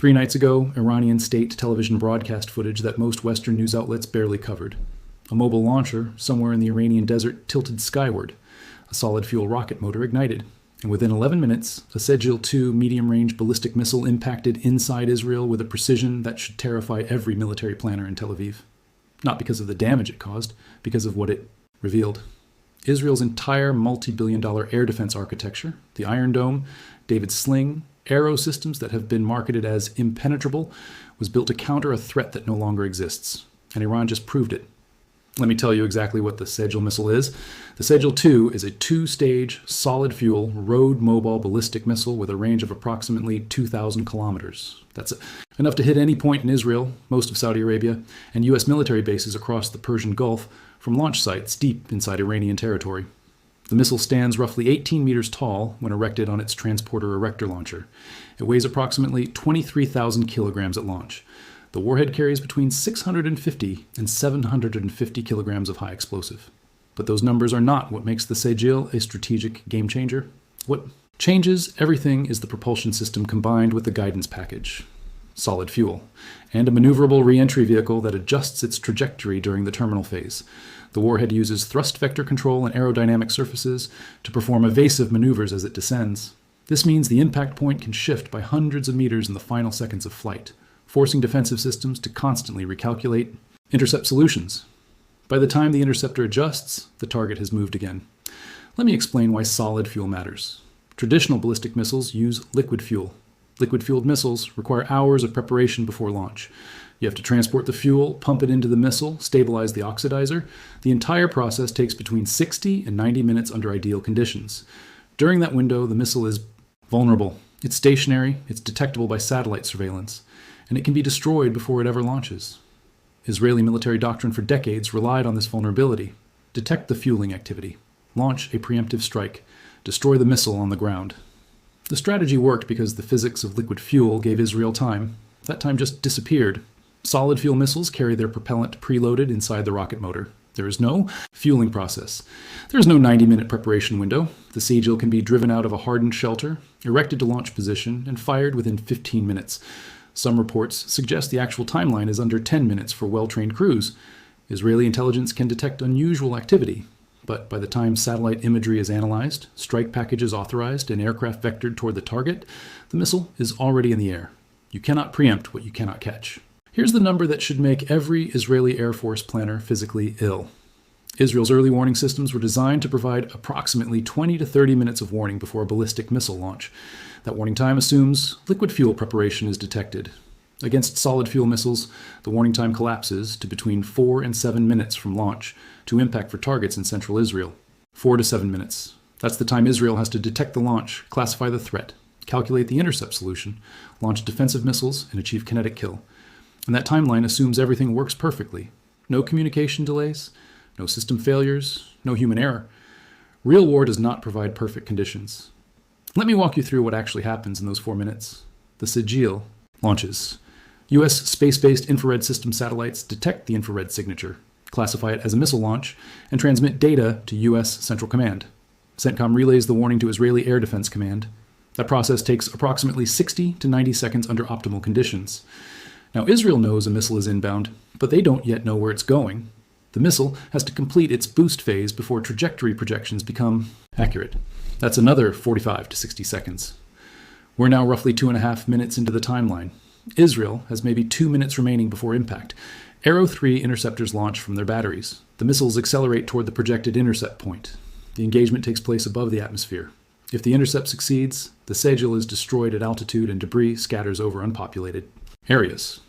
3 nights ago, Iranian state television broadcast footage that most Western news outlets barely covered. A mobile launcher, somewhere in the Iranian desert, tilted skyward. A solid fuel rocket motor ignited. And within 11 minutes, a Sejjil 2 medium-range ballistic missile impacted inside Israel with a precision that should terrify every military planner in Tel Aviv. Not because of the damage it caused, because of what it revealed. Israel's entire multi-billion-dollar air defense architecture, the Iron Dome, David's Sling, arrow systems that have been marketed as impenetrable, was built to counter a threat that no longer exists. And Iran just proved it. Let me tell you exactly what the Sejjil missile is. The Sejjil 2 is a 2-stage, solid-fuel, road-mobile ballistic missile with a range of approximately 2,000 kilometers. That's enough to hit any point in Israel, most of Saudi Arabia, and U.S. military bases across the Persian Gulf from launch sites deep inside Iranian territory. The missile stands roughly 18 meters tall when erected on its transporter erector launcher. It weighs approximately 23,000 kilograms at launch. The warhead carries between 650 and 750 kilograms of high explosive. But those numbers are not what makes the Sejjil a strategic game changer. What changes everything is the propulsion system combined with the guidance package, solid fuel, and a maneuverable re-entry vehicle that adjusts its trajectory during the terminal phase. The warhead uses thrust vector control and aerodynamic surfaces to perform evasive maneuvers as it descends. This means the impact point can shift by hundreds of meters in the final seconds of flight, forcing defensive systems to constantly recalculate intercept solutions. By the time the interceptor adjusts, the target has moved again. Let me explain why solid fuel matters. Traditional ballistic missiles use liquid fuel. Liquid-fueled missiles require hours of preparation before launch. You have to transport the fuel, pump it into the missile, stabilize the oxidizer. The entire process takes between 60 and 90 minutes under ideal conditions. During that window, the missile is vulnerable. It's stationary, it's detectable by satellite surveillance, and it can be destroyed before it ever launches. Israeli military doctrine for decades relied on this vulnerability. Detect the fueling activity. Launch a preemptive strike. Destroy the missile on the ground. The strategy worked because the physics of liquid fuel gave Israel time. That time just disappeared. Solid fuel missiles carry their propellant preloaded inside the rocket motor. There is no fueling process. There is no 90-minute preparation window. The Sejjil can be driven out of a hardened shelter, erected to launch position, and fired within 15 minutes. Some reports suggest the actual timeline is under 10 minutes for well-trained crews. Israeli intelligence can detect unusual activity, but by the time satellite imagery is analyzed, strike packages authorized, and aircraft vectored toward the target, the missile is already in the air. You cannot preempt what you cannot catch. Here's the number that should make every Israeli Air Force planner physically ill. Israel's early warning systems were designed to provide approximately 20 to 30 minutes of warning before a ballistic missile launch. That warning time assumes liquid fuel preparation is detected. Against solid fuel missiles, the warning time collapses to between 4 and 7 minutes from launch to impact for targets in central Israel. 4 to 7 minutes. That's the time Israel has to detect the launch, classify the threat, calculate the intercept solution, launch defensive missiles, and achieve kinetic kill. And that timeline assumes everything works perfectly. No communication delays, no system failures, no human error. Real war does not provide perfect conditions. Let me walk you through what actually happens in those 4 minutes. The Sejjil launches. U.S. space-based infrared system satellites detect the infrared signature, classify it as a missile launch, and transmit data to U.S. Central Command. CENTCOM relays the warning to Israeli Air Defense Command. That process takes approximately 60 to 90 seconds under optimal conditions. Now, Israel knows a missile is inbound, but they don't yet know where it's going. The missile has to complete its boost phase before trajectory projections become accurate. That's another 45 to 60 seconds. We're now roughly 2.5 minutes into the timeline. Israel has maybe 2 minutes remaining before impact. Arrow 3 interceptors launch from their batteries. The missiles accelerate toward the projected intercept point. The engagement takes place above the atmosphere. If the intercept succeeds, the Sejjil is destroyed at altitude and debris scatters over unpopulated areas.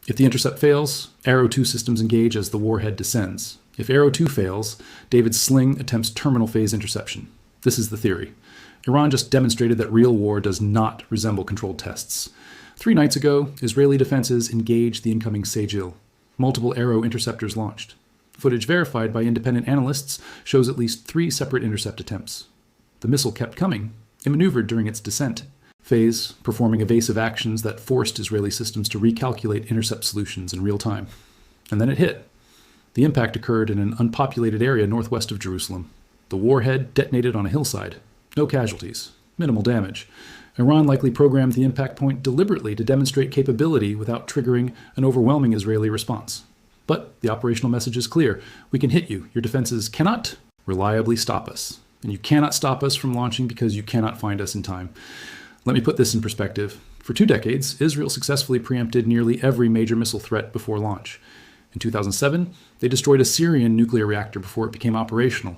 If the intercept fails, Arrow 2 systems engage as the warhead descends. If Arrow 2 fails, David's Sling attempts terminal phase interception. This is the theory. Iran just demonstrated that real war does not resemble controlled tests. 3 nights ago, Israeli defenses engaged the incoming Sejjil. Multiple Arrow interceptors launched. Footage verified by independent analysts shows at least 3 separate intercept attempts. The missile kept coming. It maneuvered during its descent phase, performing evasive actions that forced Israeli systems to recalculate intercept solutions in real time. And then it hit. The impact occurred in an unpopulated area northwest of Jerusalem. The warhead detonated on a hillside. No casualties. Minimal damage. Iran likely programmed the impact point deliberately to demonstrate capability without triggering an overwhelming Israeli response. But the operational message is clear. We can hit you. Your defenses cannot reliably stop us. And you cannot stop us from launching because you cannot find us in time. Let me put this in perspective. For 2 decades, Israel successfully preempted nearly every major missile threat before launch. In 2007, they destroyed a Syrian nuclear reactor before it became operational.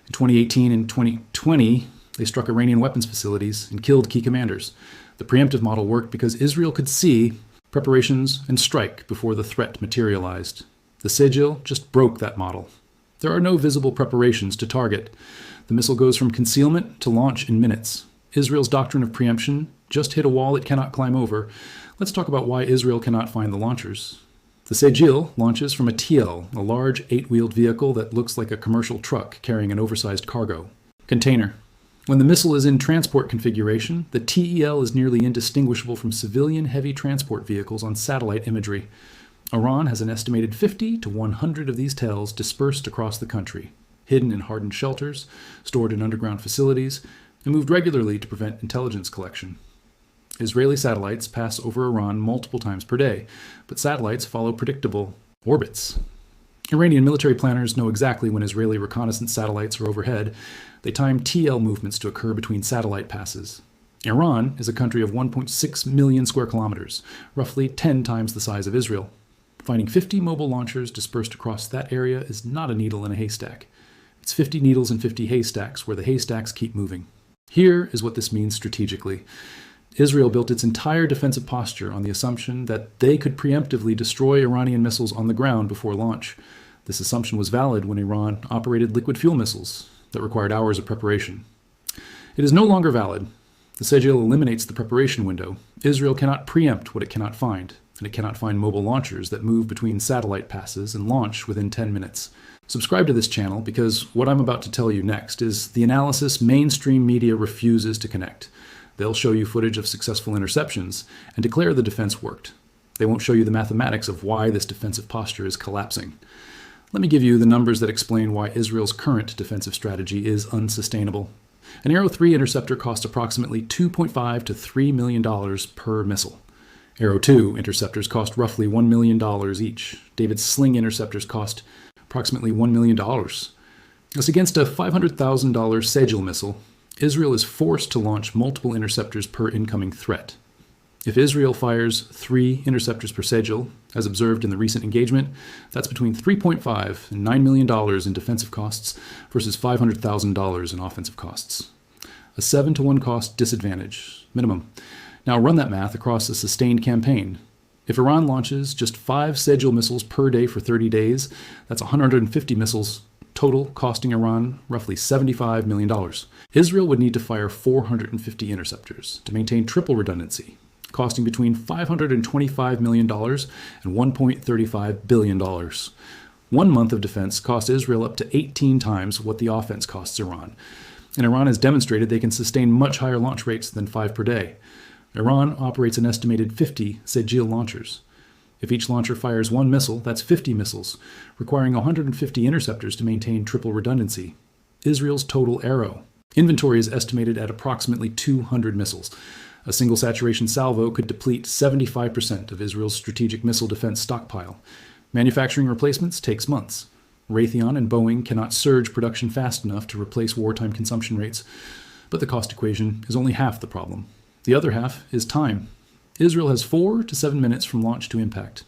In 2018 and 2020, they struck Iranian weapons facilities and killed key commanders. The preemptive model worked because Israel could see preparations and strike before the threat materialized. The Sejjil just broke that model. There are no visible preparations to target. The missile goes from concealment to launch in minutes. Israel's doctrine of preemption just hit a wall it cannot climb over. Let's talk about why Israel cannot find the launchers. The Sejjil launches from a TL, a large 8-wheeled vehicle that looks like a commercial truck carrying an oversized cargo container. When the missile is in transport configuration, the TEL is nearly indistinguishable from civilian heavy transport vehicles on satellite imagery. Iran has an estimated 50 to 100 of these TELs dispersed across the country, hidden in hardened shelters, stored in underground facilities, and moved regularly to prevent intelligence collection. Israeli satellites pass over Iran multiple times per day, but satellites follow predictable orbits. Iranian military planners know exactly when Israeli reconnaissance satellites are overhead. They time TL movements to occur between satellite passes. Iran is a country of 1.6 million square kilometers, roughly 10 times the size of Israel. Finding 50 mobile launchers dispersed across that area is not a needle in a haystack. It's 50 needles in 50 haystacks where the haystacks keep moving. Here is what this means strategically. Israel built its entire defensive posture on the assumption that they could preemptively destroy Iranian missiles on the ground before launch. This assumption was valid when Iran operated liquid fuel missiles that required hours of preparation. It is no longer valid. The Sejjil eliminates the preparation window. Israel cannot preempt what it cannot find, and it cannot find mobile launchers that move between satellite passes and launch within 10 minutes. Subscribe to this channel because what I'm about to tell you next is the analysis mainstream media refuses to connect. They'll show you footage of successful interceptions and declare the defense worked. They won't show you the mathematics of why this defensive posture is collapsing. Let me give you the numbers that explain why Israel's current defensive strategy is unsustainable. An Arrow 3 interceptor costs approximately $2.5 to $3 million per missile. Arrow 2 interceptors cost roughly $1 million each. David's Sling interceptors cost approximately $1 million. Thus, against a $500,000 Sejjil missile, Israel is forced to launch multiple interceptors per incoming threat. If Israel fires 3 interceptors per Sejjil, as observed in the recent engagement, that's between $3.5 and $9 million in defensive costs versus $500,000 in offensive costs. A 7-to-1 cost disadvantage, minimum. Now run that math across a sustained campaign. If Iran launches just 5 Sejjil missiles per day for 30 days, that's 150 missiles total, costing Iran roughly $75 million. Israel would need to fire 450 interceptors to maintain triple redundancy, costing between $525 million and $1.35 billion. 1 month of defense cost Israel up to 18 times what the offense costs Iran. And Iran has demonstrated they can sustain much higher launch rates than 5 per day. Iran operates an estimated 50 Sejjil launchers. If each launcher fires 1 missile, that's 50 missiles, requiring 150 interceptors to maintain triple redundancy. Israel's total Arrow inventory is estimated at approximately 200 missiles. A single saturation salvo could deplete 75% of Israel's strategic missile defense stockpile. Manufacturing replacements takes months. Raytheon and Boeing cannot surge production fast enough to replace wartime consumption rates, but the cost equation is only half the problem. The other half is time. Israel has 4 to 7 minutes from launch to impact.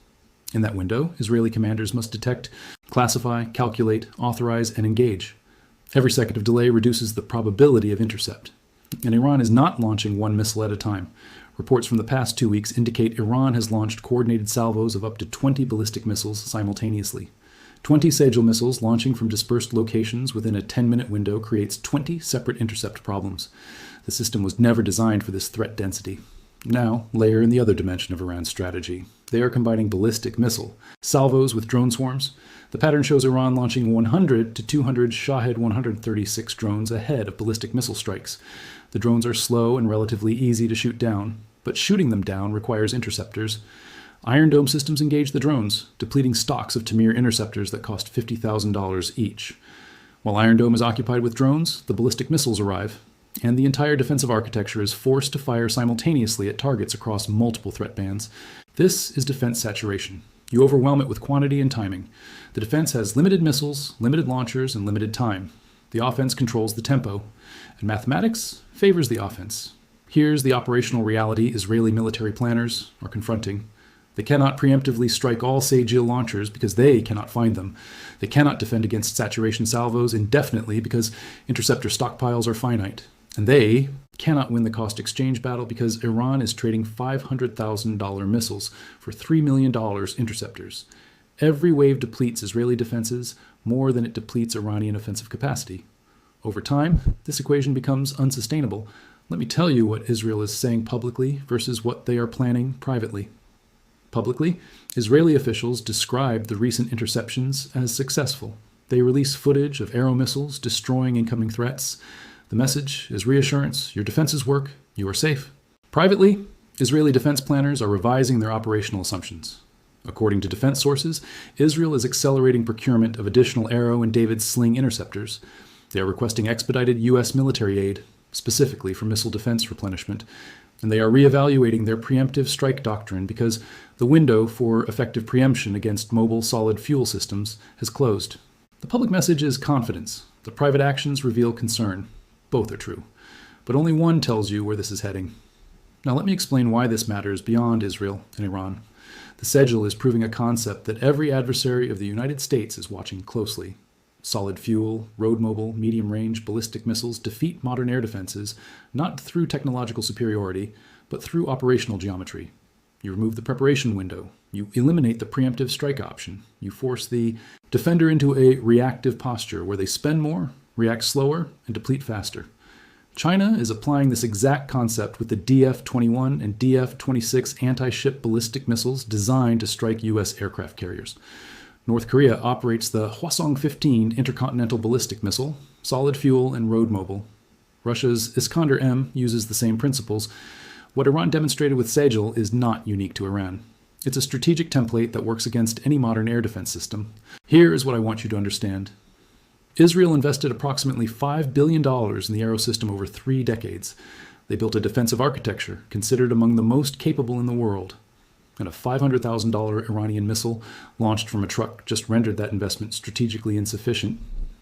In that window, Israeli commanders must detect, classify, calculate, authorize, and engage. Every second of delay reduces the probability of intercept. And Iran is not launching 1 missile at a time. Reports from the past 2 weeks indicate Iran has launched coordinated salvos of up to 20 ballistic missiles simultaneously. 20 Sejjil missiles launching from dispersed locations within a 10-minute window creates 20 separate intercept problems. The system was never designed for this threat density. Now, layer in the other dimension of Iran's strategy. They are combining ballistic missile salvos with drone swarms. The pattern shows Iran launching 100 to 200 Shahed 136 drones ahead of ballistic missile strikes. The drones are slow and relatively easy to shoot down, but shooting them down requires interceptors. Iron Dome systems engage the drones, depleting stocks of Tamir interceptors that cost $50,000 each. While Iron Dome is occupied with drones, the ballistic missiles arrive. and the entire defensive architecture is forced to fire simultaneously at targets across multiple threat bands. This is defense saturation. You overwhelm it with quantity and timing. The defense has limited missiles, limited launchers, and limited time. The offense controls the tempo, and mathematics favors the offense. Here's the operational reality Israeli military planners are confronting. They cannot preemptively strike all Sejjil launchers because they cannot find them. They cannot defend against saturation salvos indefinitely because interceptor stockpiles are finite. And they cannot win the cost exchange battle because Iran is trading $500,000 missiles for $3 million interceptors. Every wave depletes Israeli defenses more than it depletes Iranian offensive capacity. Over time, this equation becomes unsustainable. Let me tell you what Israel is saying publicly versus what they are planning privately. Publicly, Israeli officials described the recent interceptions as successful. They release footage of Arrow missiles destroying incoming threats. The message is reassurance: your defenses work, you are safe. Privately, Israeli defense planners are revising their operational assumptions. According to defense sources, Israel is accelerating procurement of additional Arrow and David's Sling interceptors. They are requesting expedited U.S. military aid, specifically for missile defense replenishment, and they are reevaluating their preemptive strike doctrine because the window for effective preemption against mobile solid fuel systems has closed. The public message is confidence. The private actions reveal concern. Both are true, but only one tells you where this is heading. Now let me explain why this matters beyond Israel and Iran. The Sejjil is proving a concept that every adversary of the United States is watching closely. Solid fuel, road mobile, medium-range ballistic missiles defeat modern air defenses not through technological superiority, but through operational geometry. You remove the preparation window. You eliminate the preemptive strike option. You force the defender into a reactive posture where they spend more, react slower, and deplete faster. China is applying this exact concept with the DF-21 and DF-26 anti-ship ballistic missiles designed to strike U.S. aircraft carriers. North Korea operates the Hwasong-15 intercontinental ballistic missile, solid fuel and road mobile. Russia's Iskander-M uses the same principles. What Iran demonstrated with Sejjil is not unique to Iran. It's a strategic template that works against any modern air defense system. Here is what I want you to understand. Israel invested approximately $5 billion in the Arrow system over 3 decades. They built a defensive architecture considered among the most capable in the world. And a $500,000 Iranian missile launched from a truck just rendered that investment strategically insufficient.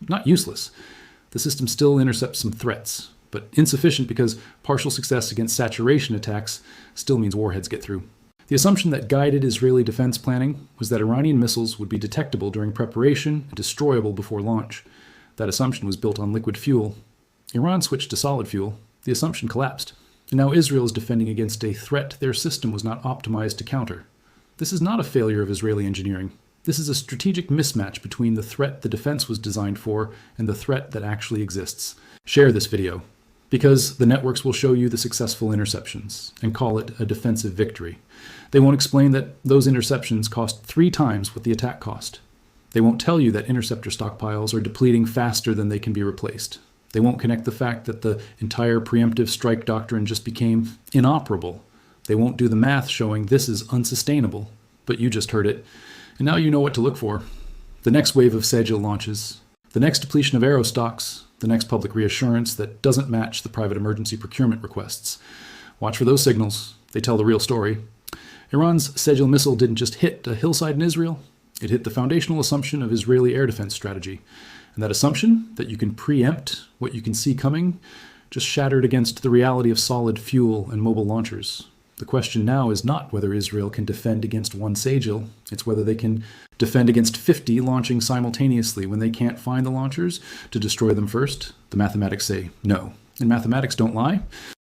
Not useless. The system still intercepts some threats, but insufficient because partial success against saturation attacks still means warheads get through. The assumption that guided Israeli defense planning was that Iranian missiles would be detectable during preparation and destroyable before launch. That assumption was built on liquid fuel. Iran switched to solid fuel. The assumption collapsed. And now Israel is defending against a threat their system was not optimized to counter. This is not a failure of Israeli engineering. This is a strategic mismatch between the threat the defense was designed for and the threat that actually exists. Share this video, because the networks will show you the successful interceptions and call it a defensive victory. They won't explain that those interceptions cost 3 times what the attack cost. They won't tell you that interceptor stockpiles are depleting faster than they can be replaced. They won't connect the fact that the entire preemptive strike doctrine just became inoperable. They won't do the math showing this is unsustainable, but you just heard it. And now you know what to look for. The next wave of Sejjil launches, the next depletion of Arrow stocks, the next public reassurance that doesn't match the private emergency procurement requests. Watch for those signals. They tell the real story. Iran's Sejjil missile didn't just hit a hillside in Israel. It hit the foundational assumption of Israeli air defense strategy. And that assumption, that you can preempt what you can see coming, just shattered against the reality of solid fuel and mobile launchers. The question now is not whether Israel can defend against one Sejjil, it's whether they can defend against 50 launching simultaneously when they can't find the launchers to destroy them first. The mathematics say no. And mathematics don't lie.